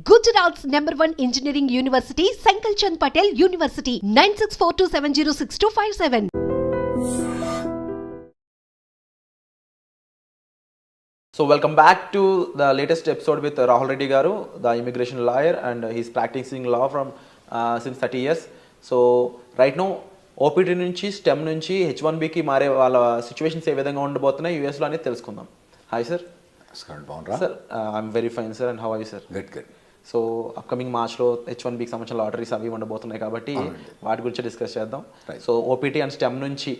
Gujarat's #1 engineering university, Sankal Chand Patel University, 9642706257. So welcome back to the latest episode with Rahul Reddy Garu, the immigration lawyer, and he's practicing law from since 30 years. So right now OPT నుంచి STEM నుంచి H1Bకి మారే వాళ్ళ situations ఏ విధంగా ఉండబోతున్నాయి యూఎస్లో అనేది తెలుసుకుందాం. Hi sir. Sir I'm very fine sir, and how are you sir? Good. So upcoming మార్చ్లో H1Bకి సంబంధించిన లాటరీస్ అవి ఉండబోతున్నాయి కాబట్టి వాటి గురించి డిస్కస్ చేద్దాం. సో ఓపీటీ అండ్ స్టెమ్ నుంచి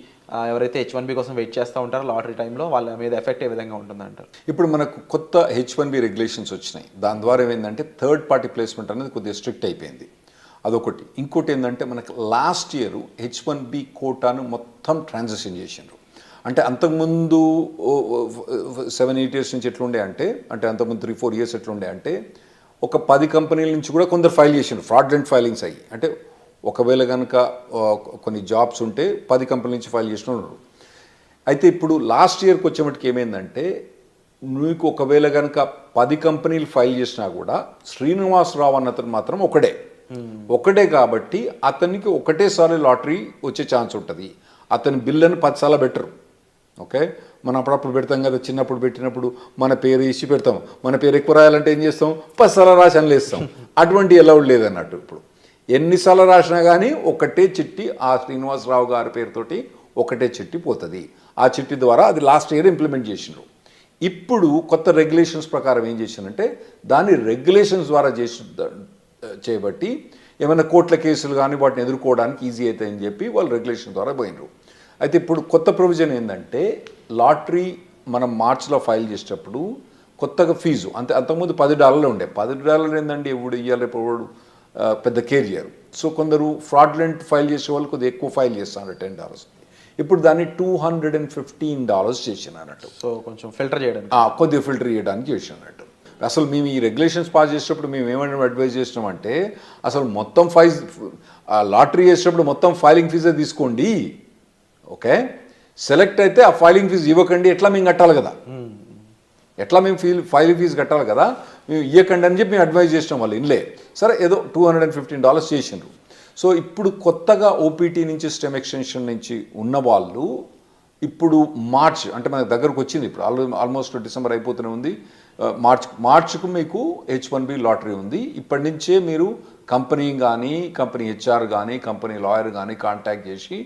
ఎవరైతే H1B కోసం వెయిట్ చేస్తూ ఉంటారో లాటరీ టైంలో వాళ్ళ మీద ఎఫెక్ట్ ఏ విధంగా ఉంటుందంటారు? ఇప్పుడు మనకు కొత్త H1B రెగ్యులేషన్స్ వచ్చినాయి. దాని ద్వారా ఏమైందంటే థర్డ్ పార్టీ ప్లేస్మెంట్ అనేది కొద్దిగా స్ట్రిక్ట్ అయిపోయింది. అదొకటి. ఇంకోటి ఏంటంటే మనకు లాస్ట్ ఇయర్ H1B కోటాను మొత్తం ట్రాన్సాక్షన్ చేసిండ్రు. అంటే అంతకుముందు 7-8 years నుంచి ఎట్లుండే అంటే అంతకుముందు 3-4 years ఎట్లుండే అంటే ఒక 10 కంపెనీల నుంచి కూడా కొందరు ఫైల్ చేసిండ్రు, ఫ్రాడ్లెంట్ ఫైలింగ్స్ అయ్యి. అంటే ఒకవేళ కనుక కొన్ని జాబ్స్ ఉంటే 10 కంపెనీల నుంచి ఫైల్ చేసిన ఉన్నారు. అయితే ఇప్పుడు లాస్ట్ ఇయర్కి వచ్చేమటికి ఏమైందంటే మీకు ఒకవేళ కనుక 10 కంపెనీలు ఫైల్ చేసినా కూడా శ్రీనివాసరావు అన్నతను మాత్రం ఒకటే కాబట్టి అతనికి ఒకటేసారి లాటరీ వచ్చే ఛాన్స్ ఉంటుంది. అతని బిల్లుని 10 సార్లు బెటరు. ఓకే, మనం అప్పుడప్పుడు పెడతాం కదా, చిన్నప్పుడు పెట్టినప్పుడు మన పేరు ఇచ్చి పెడతాం. మన పేరు ఎక్కువ రాయాలంటే ఏం చేస్తాం, 10 సార్లు రాసి అనలేస్తాం. అటువంటి అలౌడ్ లేదన్నట్టు. ఇప్పుడు ఎన్నిసార్లు రాసినా కానీ ఒకటే చిట్టి ఆ శ్రీనివాసరావు గారి పేరుతోటి ఒకటే చిట్టి పోతుంది. ఆ చిట్టి ద్వారా అది లాస్ట్ ఇయర్ ఇంప్లిమెంట్ చేసినారు. ఇప్పుడు కొత్త రెగ్యులేషన్స్ ప్రకారం ఏం చేశారంటే దాన్ని రెగ్యులేషన్స్ ద్వారా చేయబట్టి ఏమైనా కోర్టుల కేసులు కానీ వాటిని ఎదుర్కోవడానికి ఈజీ అవుతాయని చెప్పి వాళ్ళు రెగ్యులేషన్ ద్వారా పోయినరు. అయితే ఇప్పుడు కొత్త ప్రొవిజన్ ఏంటంటే లాటరీ మనం మార్చిలో ఫైల్ చేసేటప్పుడు కొత్తగా ఫీజు అంతకుముందు $10 ఉండే. $10 ఏంటండి ఎప్పుడు ఇవ్వాలి, ఎప్పుడు పెద్ద కేర్ చేయరు. సో కొందరు ఫ్రాడ్లెంట్ ఫైల్ చేసే వాళ్ళు కొద్దిగా ఎక్కువ ఫైల్ చేస్తున్నారు, $10. ఇప్పుడు దాన్ని $215 చేసినట్టు. సో కొంచెం ఫిల్టర్ చేయడానికి కొద్దిగా ఫిల్టర్ చేయడానికి చేసినట్టు. అసలు మేము ఈ రెగ్యులేషన్స్ పాస్ చేసేటప్పుడు మేము ఏమైనా అడ్వైజ్ చేసినామంటే అసలు మొత్తం లాటరీ చేసేటప్పుడు మొత్తం ఫైలింగ్ ఫీజే తీసుకోండి. ఓకే, సెలెక్ట్ అయితే ఆ ఫైలింగ్ ఫీజు ఇవ్వకండి. ఎట్లా మేము కట్టాలి కదా, ఫైలింగ్ ఫీజు కట్టాలి కదా, మేము ఇవ్వకండి అని చెప్పి మేము అడ్వైజ్ చేసినాం. వాళ్ళు ఇన్లే సరే ఏదో $215 చేసిండ్రు. సో ఇప్పుడు కొత్తగా ఓపీటీ నుంచి స్టెమ్ ఎక్స్టెన్షన్ నుంచి ఉన్న వాళ్ళు ఇప్పుడు మార్చ్ అంటే మనకు దగ్గరకు వచ్చింది. ఇప్పుడు ఆల్మోస్ట్ డిసెంబర్ అయిపోతూనే ఉంది. మార్చ్కు మీకు H1B లాటరీ ఉంది. ఇప్పటి నుంచే మీరు కంపెనీ కానీ కంపెనీ HR కానీ కంపెనీ లాయర్ కానీ కాంటాక్ట్ చేసి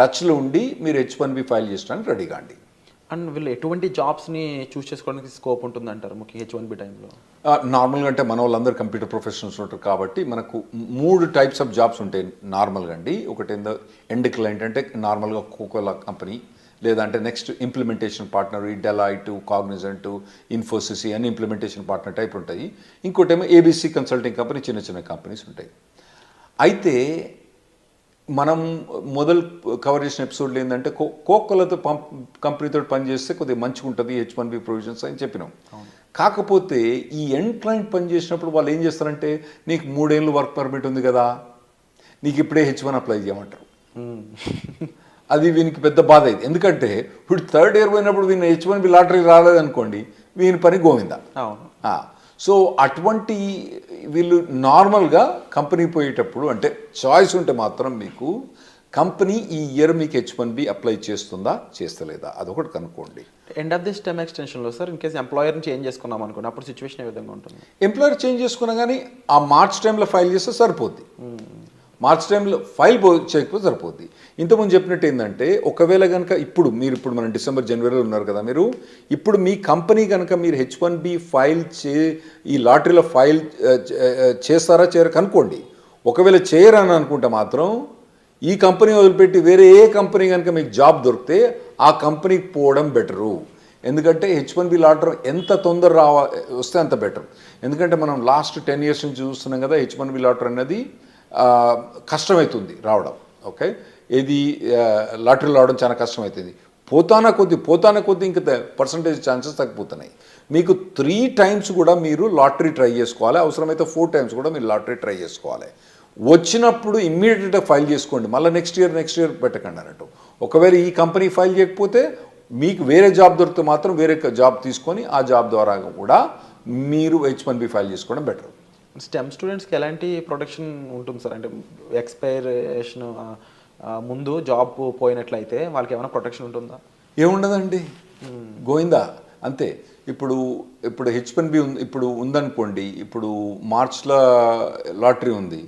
టచ్లో ఉండి మీరు H1B ఫైల్ చేయడానికి రెడీ కాండి. అండ్ వీళ్ళు ఎటువంటి జాబ్స్ని చూస్ చేసుకోవడానికి స్కోప్ ఉంటుందంటారు ముఖ్యంగా H1B టైంలో? నార్మల్గా అంటే మన వాళ్ళందరూ కంప్యూటర్ ప్రొఫెషనల్స్ ఉంటారు కాబట్టి మనకు 3 types ఆఫ్ జాబ్స్ ఉంటాయి నార్మల్గా అండి. ఒకటి ఎండ్ క్లయింట్ అంటే నార్మల్గా కోకోలా కంపెనీ, లేదంటే నెక్స్ట్ ఇంప్లిమెంటేషన్ పార్ట్నర్, ఈ డెలాయిట్, కాగ్నిజెంట్, ఇన్ఫోసిస్ అని ఇంప్లిమెంటేషన్ పార్ట్నర్ టైప్ ఉంటాయి. ఇంకోటేమో ABC కన్సల్టింగ్ కంపెనీ, చిన్న చిన్న కంపెనీస్ ఉంటాయి. అయితే మనం మొదలు కవర్ చేసిన ఎపిసోడ్లో ఏంటంటే కోకోలతో కంపెనీతో పనిచేస్తే కొద్దిగా మంచిగా ఉంటుంది H1B ప్రొవిజన్స్ అని చెప్పినాం. కాకపోతే ఈ ఎండ్ క్లయింట్ పనిచేసినప్పుడు వాళ్ళు ఏం చేస్తారంటే నీకు 3 ఏళ్ళు వర్క్ పర్మిట్ ఉంది కదా, నీకు ఇప్పుడే H1 అప్లై చేయమంటారు. అది వీనికి పెద్ద బాధ అయింది. ఎందుకంటే ఇప్పుడు 3rd year పోయినప్పుడు వీని H1B లాటరీ రాలేదనుకోండి, వీని పని గోవిందా. సో అటువంటి వీళ్ళు నార్మల్గా కంపెనీ పోయేటప్పుడు అంటే చాయిస్ ఉంటే మాత్రం మీకు కంపెనీ ఈ ఇయర్ మీకు H1B అప్లై చేస్తుందా చేస్తలేదా అదొకటి కనుక్కోండి. ఎండ్ ఆఫ్ ది స్టెమ్ ఎక్స్టెన్షన్లో సార్ ఇన్ కేసు ఎంప్లాయర్ని చేంజ్ చేసుకున్నాం అనుకోండి, అప్పుడు సిచ్యువేషన్ ఏ విధంగా ఉంటుంది? ఎంప్లాయర్ చేంజ్ చేసుకున్నా కానీ ఆ మార్చ్ టైంలో ఫైల్ చేస్తే సరిపోద్ది. మార్చ్ టైంలో ఫైల్ చేయకపోతే సరిపోద్ది. ఇంతకుముందు చెప్పినట్టు ఏంటంటే ఒకవేళ కనుక ఇప్పుడు మనం డిసెంబర్ జనవరిలో ఉన్నారు కదా, మీరు ఇప్పుడు మీ కంపెనీ కనుక మీరు H1B ఫైల్ ఈ లాటరీలో ఫైల్ చేస్తారా చేయరా కనుక్కోండి. ఒకవేళ చేయరని అనుకుంటే మాత్రం ఈ కంపెనీ వదిలిపెట్టి వేరే ఏ కంపెనీ కనుక మీకు జాబ్ దొరికితే ఆ కంపెనీకి పోవడం బెటరు. ఎందుకంటే H1B లాటరీ ఎంత తొందర వస్తే అంత బెటర్. ఎందుకంటే మనం లాస్ట్ 10 years నుంచి చూస్తున్నాం కదా, H1B లాటరీ అనేది కష్టమవుతుంది రావడం. ఓకే, ఇది లాటరీలో రావడం చాలా కష్టమవుతుంది. పోతానా కొద్ది ఇంకా పర్సంటేజ్ ఛాన్సెస్ తగ్గిపోతున్నాయి. మీకు 3 times కూడా మీరు లాటరీ ట్రై చేసుకోవాలి, అవసరమైతే 4 times కూడా మీరు లాటరీ ట్రై చేసుకోవాలి. వచ్చినప్పుడు ఇమ్మీడియట్గా ఫైల్ చేసుకోండి, మళ్ళీ నెక్స్ట్ ఇయర్ పెట్టకండి అన్నట్టు. ఒకవేళ ఈ కంపెనీ ఫైల్ చేయకపోతే మీకు వేరే జాబ్ దొరికితే మాత్రం వేరే జాబ్ తీసుకొని ఆ జాబ్ ద్వారా కూడా మీరు H1B ఫైల్ చేసుకోవడం బెటర్. స్టెమ్ స్టూడెంట్స్కి ఎలాంటి ప్రొటెక్షన్ ఉంటుంది సార్? అంటే ఎక్స్పైరేషన్ ముందు జాబ్ పోయినట్లయితే వాళ్ళకి ఏమైనా ప్రొటెక్షన్ ఉంటుందా? ఏముండదండి, గోయిందా అంతే. ఇప్పుడు H1B ఇప్పుడు ఉందనుకోండి, ఇప్పుడు మార్చ్లో లాటరీ ఉంది,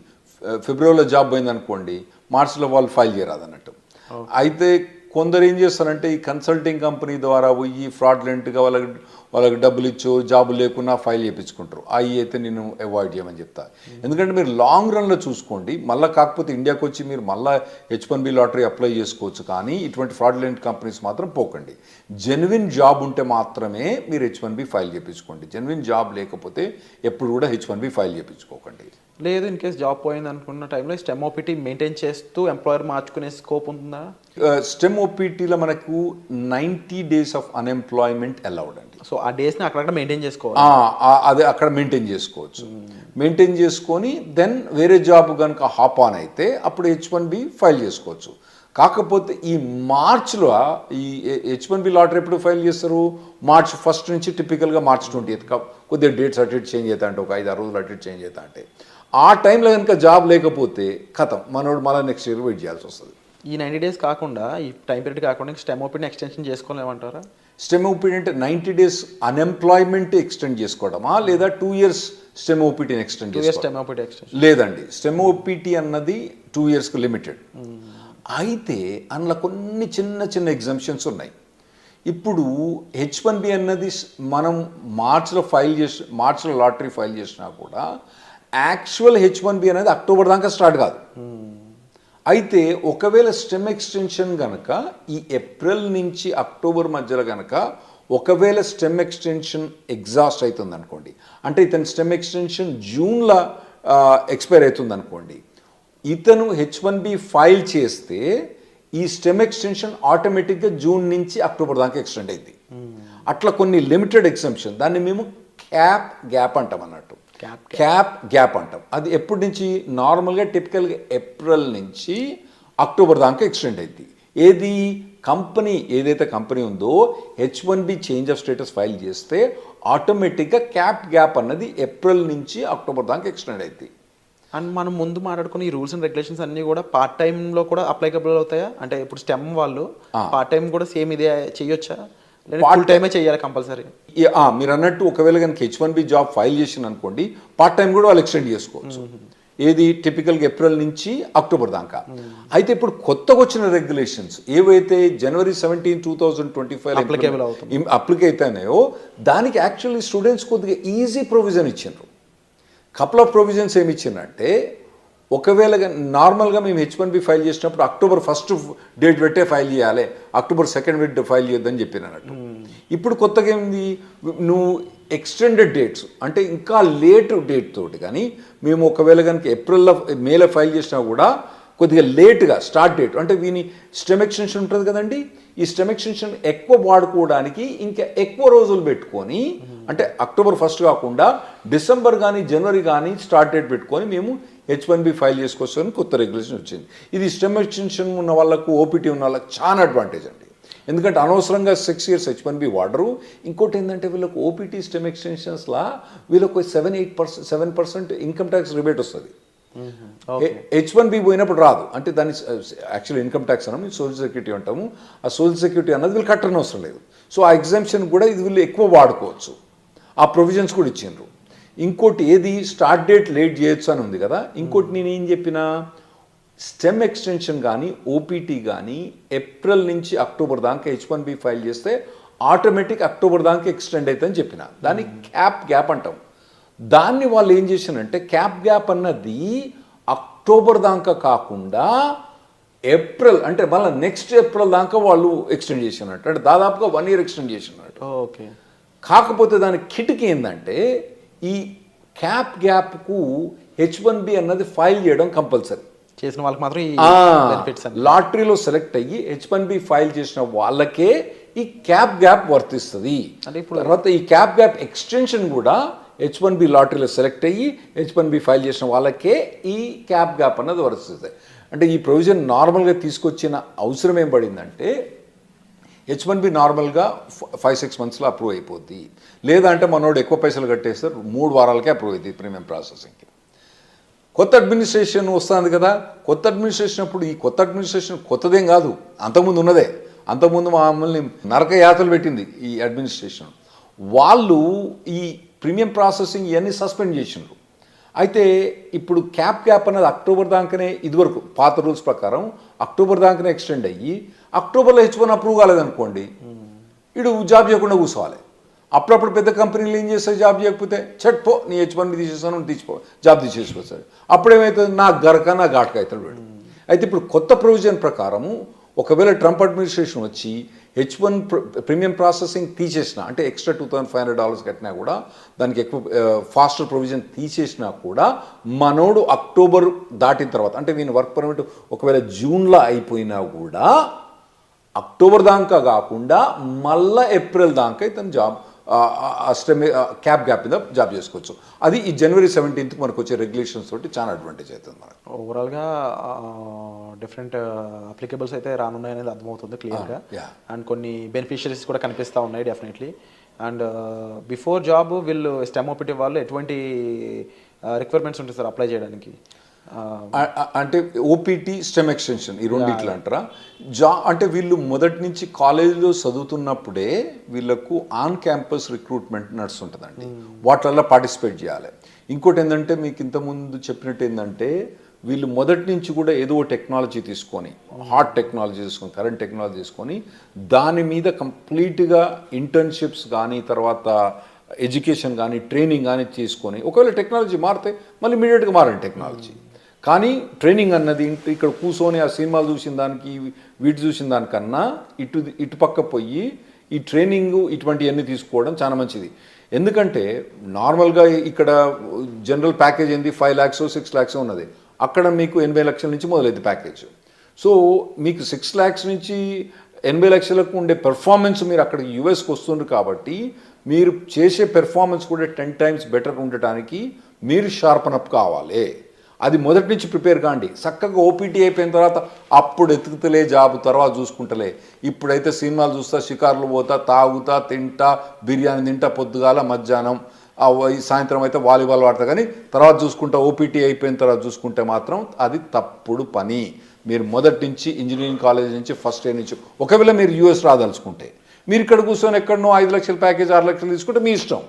ఫిబ్రవరిలో జాబ్ పోయిందనుకోండి, మార్చ్లో వాళ్ళు ఫైల్ చేయరాదు అన్నట్టు. అయితే కొందరు ఏం చేస్తారంటే ఈ కన్సల్టింగ్ కంపెనీ ద్వారా పోయి ఫ్రాడ్లెంట్గా వాళ్ళకి డబ్బులు ఇచ్చో జాబ్ లేకున్నా ఫైల్ చేయించుకుంటారు. అవి అయితే నేను అవాయిడ్ చేయమని చెప్తా. ఎందుకంటే మీరు లాంగ్ రన్లో చూసుకోండి, మళ్ళీ కాకపోతే ఇండియాకి వచ్చి మీరు మళ్ళీ H1B లాటరీ అప్లై చేసుకోవచ్చు, కానీ ఇటువంటి ఫ్రాడ్లెంట్ కంపెనీస్ మాత్రం పోకండి. జెన్యున్ జాబ్ ఉంటే మాత్రమే మీరు H1B ఫైల్ చేయించుకోండి. జెన్యున్ జాబ్ లేకపోతే ఎప్పుడు కూడా H1B ఫైల్ చేయించుకోకండి. లేదు, ఇన్ కేస్ జాబ్ పోయింది అనుకున్న టైంలో స్టెమ్ ఓపీటీ మెయింటైన్ చేస్తూ ఎంప్లాయర్ మార్చుకునే స్కోప్ ఉంటుందా? స్టెమ్ ఓపీటీలో మనకు 90 days ఆఫ్ అన్ఎంప్లాయ్మెంట్ అలౌడ్ అండి. సో ఆ డేస్ని అక్కడక్కడ మెయింటైన్ చేసుకోవాలి. అదే అక్కడ మెయింటైన్ చేసుకోవచ్చు. మెయింటైన్ చేసుకొని దెన్ వేరే జాబ్ కనుక హాప్ ఆన్ అయితే అప్పుడు H1B ఫైల్ చేసుకోవచ్చు. కాకపోతే ఈ మార్చ్లో ఈ H1B లాటరీ ఎప్పుడు ఫైల్ చేస్తారు? మార్చ్ 1st నుంచి టిపికల్గా మార్చ్ 20th కొద్దిగా డేట్స్ అటు ఇటు చేంజ్ అవుతా అంటే ఒక 5-6 రోజులు అటు ఇటు చేంజ్ అవుతా అంటే ఆ టైంలో కనుక జాబ్ లేకపోతే కథం మనోడు మళ్ళీ నెక్స్ట్ ఇయర్ వెయిట్ చేయాల్సి వస్తుంది. ఈ 90 days కాకుండా, ఈ టైం పీరియడ్ కాకుండా స్టెమ్ ఓపీని ఎక్స్టెన్షన్ చేసుకోలేమంటారా? స్టెమ్ ఓపీటీ అంటే 90 days అన్ఎంప్లాయ్మెంట్ ఎక్స్టెండ్ చేసుకోవడమా, లేదా 2 years స్టెమ్ ఓపీటీని ఎక్స్టెండ్ చేసుకోవడం? లేదండి, స్టెమ్ ఓపీటీ అన్నది 2 yearsకు లిమిటెడ్. అయితే అందులో కొన్ని చిన్న చిన్న ఎగ్జామ్షన్స్ ఉన్నాయి. ఇప్పుడు H1B అన్నది మనం మార్చ్లో లాటరీ ఫైల్ చేసినా కూడా యాక్చువల్ H1B అనేది అక్టోబర్ దాకా స్టార్ట్ కాదు. అయితే ఒకవేళ స్టెమ్ ఎక్స్టెన్షన్ కనుక ఈ ఏప్రిల్ నుంచి అక్టోబర్ మధ్యలో కనుక ఒకవేళ స్టెమ్ ఎక్స్టెన్షన్ ఎగ్జాస్ట్ అవుతుంది అనుకోండి, అంటే ఇతని స్టెమ్ ఎక్స్టెన్షన్ జూన్లో ఎక్స్పైర్ అవుతుంది అనుకోండి, ఇతను H1B ఫైల్ చేస్తే ఈ స్టెమ్ ఎక్స్టెన్షన్ ఆటోమేటిక్గా జూన్ నుంచి అక్టోబర్ దాకా ఎక్స్టెండ్ అయింది. అట్లా కొన్ని లిమిటెడ్ ఎగ్జామ్షన్, దాన్ని మేము క్యాప్ గ్యాప్ అంటాం అన్నట్టు. క్యాప్ గ్యాప్ అంటాం. అది ఎప్పటి నుంచి? నార్మల్గా టిపికల్గా ఏప్రిల్ నుంచి అక్టోబర్ దాకా ఎక్స్టెండ్ అయింది. ఏది కంపెనీ ఏదైతే కంపెనీ ఉందో H1B change of status file చేస్తే ఆటోమేటిక్గా క్యాప్ గ్యాప్ అన్నది ఏప్రిల్ నుంచి అక్టోబర్ దాకా ఎక్స్టెండ్ అయింది. అండ్ మనం ముందు మాట్లాడుకున్న ఈ రూల్స్ అండ్ రెగ్యులేషన్స్ అన్నీ కూడా పార్ట్ టైంలో కూడా అప్లైకబుల్ అవుతాయా? అంటే ఇప్పుడు స్టెమ్ వాళ్ళు పార్ట్ టైం కూడా సేమ్ ఇదే చేయొచ్చా, ఫుల్ టైమే చేయాలి కంపల్సరీ? మీరు అన్నట్టు ఒకవేళ కనుక H1B జాబ్ ఫైల్ చేసిన అనుకోండి, పార్ట్ టైం కూడా వాళ్ళు ఎక్స్టెండ్ చేసుకోవచ్చు. ఏది టిపికల్గా ఏప్రిల్ నుంచి అక్టోబర్ దాకా. అయితే ఇప్పుడు కొత్తగా వచ్చిన రెగ్యులేషన్స్ ఏవైతే January 17, 2025 అప్లిక్ అవుతాయో దానికి యాక్చువల్లీ స్టూడెంట్స్ కొద్దిగా ఈజీ ప్రొవిజన్ ఇచ్చిండ్రు. కపుల్ ఆఫ్ ప్రొవిజన్స్ ఏమి ఇచ్చిందంటే, ఒకవేళ నార్మల్గా మేము H1B ఫైల్ చేసినప్పుడు అక్టోబర్ 1st డేట్ పెట్టే ఫైల్ చేయాలి, అక్టోబర్ 2nd ఫైల్ చేయొద్దని చెప్పినట్టు. ఇప్పుడు కొత్తగా ఏంది, నువ్వు ఎక్స్టెండెడ్ డేట్స్ అంటే ఇంకా లేట్ డేట్ తోటి కానీ మేము ఒకవేళ కనుక ఏప్రిల్లో మేలో ఫైల్ చేసినా కూడా కొద్దిగా లేట్గా స్టార్ట్ డేట్ అంటే వీని స్టెమ్ ఎక్స్టెన్షన్ ఉంటుంది కదండి, ఈ స్టెమ్ ఎక్స్టెన్షన్ ఎక్కువ వాడుకోవడానికి ఇంకా ఎక్కువ రోజులు పెట్టుకొని, అంటే అక్టోబర్ 1st కాకుండా డిసెంబర్ కానీ జనవరి కానీ స్టార్ట్ డేట్ పెట్టుకొని మేము H1B ఫైల్ చేసుకోవచ్చని కొత్త రెగ్యులేషన్ వచ్చింది. ఇది స్టెమ్ ఎక్స్టెన్షన్ ఉన్న వాళ్ళకు, ఓపీటీ ఉన్న వాళ్ళకి చాలా అడ్వాంటేజ్ అండి. ఎందుకంటే అనవసరంగా 6 years H1B వాడరు. ఇంకోటి ఏంటంటే వీళ్ళకు ఓపీటీ స్టెమ్ ఎక్స్టెన్షన్స్లా వీళ్ళకు 7% ఇన్కమ్ ట్యాక్స్ రిబేట్ వస్తుంది. H1B పోయినప్పుడు రాదు. అంటే దాన్ని యాక్చువల్లీ ఇన్కమ్ ట్యాక్స్ అన్నాము, సోషల్ సెక్యూరిటీ అంటాము. ఆ సోషల్ సెక్యూరిటీ అన్నది వీళ్ళు కట్టని అవసరం లేదు. సో ఆ ఎగ్జామ్షన్ కూడా ఇది వీళ్ళు ఎక్కువ వాడుకోవచ్చు. ఆ ప్రొవిజన్స్ కూడా ఇచ్చిండ్రు. ఇంకోటి ఏది, స్టార్ట్ డేట్ లేట్ చేయొచ్చు అని ఉంది కదా. ఇంకోటి నేను ఏం చెప్పినా, స్టెమ్ ఎక్స్టెన్షన్ కానీ ఓపీటీ కానీ ఏప్రిల్ నుంచి అక్టోబర్ దాకా H1B ఫైల్ చేస్తే ఆటోమేటిక్ అక్టోబర్ దాకా ఎక్స్టెండ్ అవుతుందని చెప్పిన. దాన్ని క్యాప్ గ్యాప్ అంటాం. దాన్ని వాళ్ళు ఏం చేశారంటే, క్యాప్ గ్యాప్ అన్నది అక్టోబర్ దాకా కాకుండా ఏప్రిల్ అంటే మళ్ళీ నెక్స్ట్ ఏప్రిల్ దాకా వాళ్ళు ఎక్స్టెండ్ చేసినట్టు, అంటే దాదాపుగా 1 year ఎక్స్టెండ్ చేసినట్టు. ఓకే. కాకపోతే దాని కిటికీ ఏంటంటే, ఈ క్యాప్ గ్యాప్కు H1B అన్నది ఫైల్ చేయడం కంపల్సరీ. చేసిన వాళ్ళకి మాత్రం లాటరీలో సెలెక్ట్ అయ్యి H1B ఫైల్ చేసిన వాళ్ళకే ఈ క్యాప్ గ్యాప్ వర్తిస్తుంది. తర్వాత ఈ క్యాప్ గ్యాప్ ఎక్స్టెన్షన్ కూడా H1B లాటరీలో సెలెక్ట్ అయ్యి H1B ఫైల్ చేసిన వాళ్ళకే ఈ క్యాప్ గ్యాప్ అన్నది వర్తిస్తుంది. అంటే ఈ ప్రొవిజన్ నార్మల్గా తీసుకొచ్చిన అవసరం ఏం పడిందంటే, H1B నార్మల్గా 5-6 మంత్స్లో అప్రూవ్ అయిపోద్ది. లేదంటే మనోడు ఎక్కువ పైసలు కట్టేస్తారు 3 వారాలకే అప్రూవ్ అవుతుంది ప్రీమియం ప్రాసెసింగ్కి. కొత్త అడ్మినిస్ట్రేషన్ వస్తుంది కదా, కొత్త అడ్మినిస్ట్రేషన్ అప్పుడు ఈ కొత్త అడ్మినిస్ట్రేషన్ కొత్తదేం కాదు, అంతకుముందు ఉన్నదే. అంతకుముందు మమ్మల్ని నరక యాతలు పెట్టింది ఈ అడ్మినిస్ట్రేషన్. వాళ్ళు ఈ ప్రీమియం ప్రాసెసింగ్ ఇవన్నీ సస్పెండ్ చేసినారు. అయితే ఇప్పుడు క్యాప్ అనేది అక్టోబర్ దాకానే, ఇదివరకు పాత రూల్స్ ప్రకారం అక్టోబర్ దాకానే ఎక్స్టెండ్ అయ్యి అక్టోబర్లో H1 అప్రూవ్ కాలేదనుకోండి, ఇడు జాబ్ చేయకుండా కూర్చోవాలి. అప్పుడప్పుడు పెద్ద కంపెనీలు ఏం చేస్తాయి, జాబ్ చేయకపోతే పో నీ H1 తీసేస్తాను తీసిపో, జాబ్ తీసేసిపోతాడు. అప్పుడేమవుతుంది, నా గరక నా ఘాటక అవుతాడు వీడు. అయితే ఇప్పుడు కొత్త ప్రొవిజన్ ప్రకారము ఒకవేళ ట్రంప్ అడ్మినిస్ట్రేషన్ వచ్చి H1 ప్రీమియం ప్రాసెసింగ్ తీసేసినా, అంటే ఎక్స్ట్రా $2,500 కట్టినా కూడా, దానికి ఎక్కువ ఫాస్టర్ ప్రొవిజన్ తీసేసినా కూడా, మనోడు అక్టోబర్ దాటిన తర్వాత, అంటే వీని వర్క్ పర్మిట్ ఒకవేళ జూన్లో అయిపోయినా కూడా అక్టోబర్ దాకా కాకుండా మళ్ళీ ఏప్రిల్ దాకా ఇతను జాబ్ క్యాప్ మీద జాబ్ చేసుకోవచ్చు. అది ఈ January 17th మనకు వచ్చే రెగ్యులేషన్స్ తోటి చాలా అడ్వాంటేజ్ అవుతుంది మనకు. ఓవరాల్గా డిఫరెంట్ అప్లికేబుల్స్ అయితే రానున్నాయనేది అర్థమవుతుంది క్లియర్గా. అండ్ కొన్ని బెనిఫిషరీస్ కూడా కనిపిస్తూ ఉన్నాయి డెఫినెట్లీ. అండ్ బిఫోర్ జాబ్ వీళ్ళు స్టెమ్ ఓపీటీ వాళ్ళు ఎటువంటి రిక్వైర్మెంట్స్ ఉంటాయి సార్ అప్లై చేయడానికి? అంటే ఓపీటీ స్టెమ్ ఎక్స్టెన్షన్ ఈ రెండిట్లు అంటారా? అంటే వీళ్ళు మొదటి నుంచి కాలేజీలో చదువుతున్నప్పుడే వీళ్ళకు ఆన్ క్యాంపస్ రిక్రూట్మెంట్ నడుస్తుంటుందండి, వాటిల్లో పార్టిసిపేట్ చేయాలి. ఇంకోటి ఏంటంటే మీకు ఇంతకుముందు చెప్పినట్టు ఏంటంటే వీళ్ళు మొదటి నుంచి కూడా ఏదో టెక్నాలజీ తీసుకొని, హాట్ టెక్నాలజీ తీసుకొని, కరెంట్ టెక్నాలజీ తీసుకొని దాని మీద కంప్లీట్గా ఇంటర్న్షిప్స్ కానీ, తర్వాత ఎడ్యుకేషన్ కానీ, ట్రైనింగ్ కానీ తీసుకొని, ఒకవేళ టెక్నాలజీ మారితే మళ్ళీ ఇమీడియట్గా మారండి టెక్నాలజీ. కానీ ట్రైనింగ్ అన్నది ఇక్కడ కూర్చొని ఆ సినిమాలు చూసిన దానికి వీటి చూసిన దానికన్నా ఇటు పక్క పోయి ఈ ట్రైనింగ్ ఇటువంటివన్నీ తీసుకోవడం చాలా మంచిది. ఎందుకంటే నార్మల్గా ఇక్కడ జనరల్ ప్యాకేజ్ ఏంది 5 lakhs 6 lakhs ఉన్నది, అక్కడ మీకు 80 లక్షల నుంచి మొదలైంది ప్యాకేజ్. సో మీకు 6 lakhs నుంచి 80 లక్షలకు ఉండే పెర్ఫార్మెన్స్ మీరు అక్కడ యూఎస్కి వస్తుండ్రు కాబట్టి మీరు చేసే పెర్ఫార్మెన్స్ కూడా 10 times బెటర్ ఉండటానికి మీరు షార్పన్ అప్ కావాలి. అది మొదటి నుంచి ప్రిపేర్ కాండి. చక్కగా ఓపీటీ అయిపోయిన తర్వాత అప్పుడు ఎతుకుతలే జాబ్, తర్వాత చూసుకుంటలే. ఇప్పుడైతే సినిమాలు చూస్తా, షికార్లు పోతా, తాగుతా, తింటా, బిర్యానీ తింటా, పొద్దుగాల మధ్యాహ్నం, సాయంత్రం అయితే వాలీబాల్ ఆడతా, కానీ తర్వాత చూసుకుంటా, ఓపీటీ అయిపోయిన తర్వాత చూసుకుంటే మాత్రం అది తప్పుడు పని. మీరు మొదటి నుంచి ఇంజనీరింగ్ కాలేజ్ నుంచి ఫస్ట్ ఇయర్ నుంచి, ఒకవేళ మీరు యూఎస్ రాదలుచుకుంటే, మీరు ఇక్కడ కూర్చొని ఎక్కడనో 5 లక్షల ప్యాకేజ్ 6 లక్షలు తీసుకుంటే మీ ఇష్టం.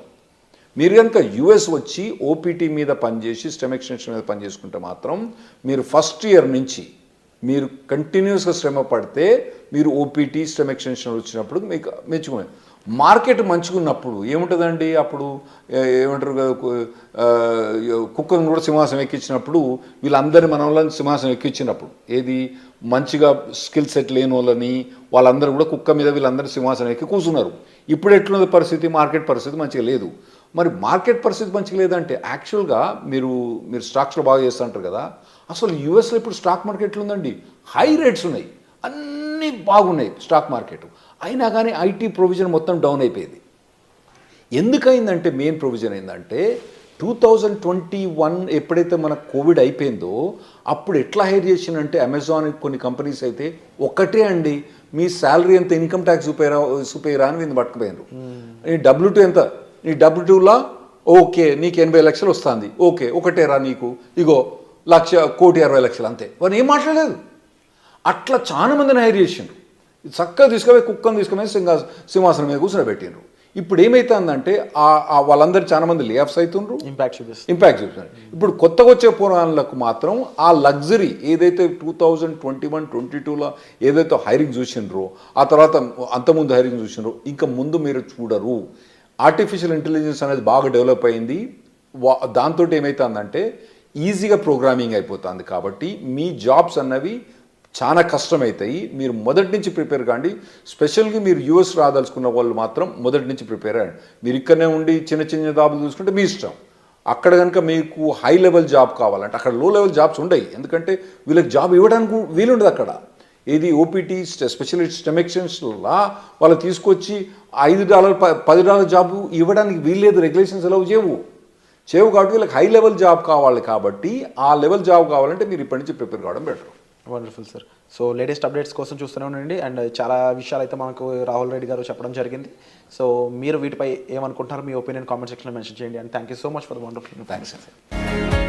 మీరు కనుక యూఎస్ వచ్చి ఓపీటీ మీద పనిచేసి స్టెమ్ ఎక్స్టెన్షన్ మీద పనిచేసుకుంటే మాత్రం మీరు ఫస్ట్ ఇయర్ నుంచి మీరు కంటిన్యూస్గా శ్రమ పడితే మీరు ఓపీటీ స్టెమ్ ఎక్స్టెన్షన్ వచ్చినప్పుడు మీకు మెచ్చుకునే మార్కెట్ మంచిగా ఉన్నప్పుడు ఏముంటుందండి, అప్పుడు ఏమంటారు కదా, కుక్కను కూడా సింహాసనం ఎక్కించినప్పుడు వీళ్ళందరినీ మన వాళ్ళని సింహాసనం ఎక్కించినప్పుడు, ఏది మంచిగా స్కిల్ సెట్ లేని వాళ్ళని వాళ్ళందరూ కూడా కుక్క మీద వీళ్ళందరూ సింహాసనం ఎక్కి కూర్చున్నారు. ఇప్పుడు ఎట్లున్నది పరిస్థితి, మార్కెట్ పరిస్థితి మంచిగా లేదు. మరి మార్కెట్ పరిస్థితి మంచిగా లేదంటే యాక్చువల్గా మీరు స్టాక్స్లో బాగా చేస్తూ ఉంటారు కదా, అసలు యూఎస్లో ఇప్పుడు స్టాక్ మార్కెట్లు ఉందండి, హై రేట్స్ ఉన్నాయి, అన్నీ బాగున్నాయి స్టాక్ మార్కెట్. అయినా కానీ ఐటీ ప్రొవిజన్ మొత్తం డౌన్ అయిపోయింది. ఎందుకైందంటే మెయిన్ ప్రొవిజన్ ఏంటంటే 2021 ఎప్పుడైతే మన కోవిడ్ అయిపోయిందో అప్పుడు ఎట్లా హైర్ చేసిందంటే అమెజాన్ కొన్ని కంపెనీస్ అయితే ఒకటే అండి, మీ శాలరీ ఎంత, ఇన్కమ్ ట్యాక్స్ చూపేరా అని వీళ్ళు పట్టుకుపోయినారు. నీ W2 ఎంత, నీ W2లా ఓకే నీకు 80 లక్షలు వస్తుంది, ఓకే ఒకటేరా నీకు, ఇగో 1,60,60,000 అంతే, వారు ఏం మాట్లాడలేదు. అట్లా చాలా మందిని హైర్ చేసిండ్రు. చక్కగా తీసుకుపోయి కుక్కను తీసుకుపోయి సింహాసనం మీద కూర్చోబెట్టిండ్రు. ఇప్పుడు ఏమవుతుందంటే వాళ్ళందరూ చాలా మంది లేఆఫ్స్ అవుతుండ్రు, ఇంపాక్ట్ చూపిస్తున్నారు. ఇప్పుడు కొత్తగా వచ్చే పురాణాలకు మాత్రం ఆ లగ్జరీ ఏదైతే 2021-22లో ఏదైతే హైరింగ్ చూసిండ్రో, ఆ తర్వాత అంతకుముందు హైరింగ్ చూసిండ్రో, ఇంకా ముందు మీరు చూడరు. ఆర్టిఫిషియల్ ఇంటెలిజెన్స్ అనేది బాగా డెవలప్ అయింది. దాంతో ఏమవుతుందంటే ఈజీగా ప్రోగ్రామింగ్ అయిపోతుంది. కాబట్టి మీ జాబ్స్ అన్నవి చాలా కష్టమవుతాయి. మీరు మొదటి నుంచి ప్రిపేర్ కాండి. స్పెషల్గా మీరు యూఎస్ రాదలుచుకున్న వాళ్ళు మాత్రం మొదటి నుంచి ప్రిపేర్ అయ్యండి. మీరు ఇక్కడనే ఉండి చిన్న చిన్న జాబ్లు చూసుకుంటే మీ ఇష్టం. అక్కడ కనుక మీకు హై లెవెల్ జాబ్ కావాలంటే అక్కడ లో లెవెల్ జాబ్స్ ఉండవు. ఎందుకంటే వీళ్ళకి జాబ్ ఇవ్వడానికి వీలుండదు అక్కడ. ఏది ఓపీటీ స్పెషలిస్ట్ స్టెమ్ ఎక్స్టెన్షన్లా వాళ్ళు తీసుకొచ్చి $5 $10 జాబ్ ఇవ్వడానికి వీల్లేదు, రెగ్యులేషన్స్ ఎలా చేయవు కాబట్టి వీళ్ళకి హై లెవెల్ జాబ్ కావాలి. కాబట్టి ఆ లెవెల్ జాబ్ కావాలంటే మీరు ఇప్పటి నుంచి ప్రిపేర్ కావడం better. Wonderful sir. So latest updates కోసం చూస్తూనే ఉండండి. అండ్ చాలా విషయాలు అయితే మనకు రాహుల్ రెడ్డి గారు చెప్పడం జరిగింది. సో మీరు వీటిపై ఏమనుకుంటున్నారు, మీ ఒపీనియన్ కామెంట్ సెక్షన్లో మెన్షన్ చేయండి. And thank you so much for the wonderful. Thanks అండి.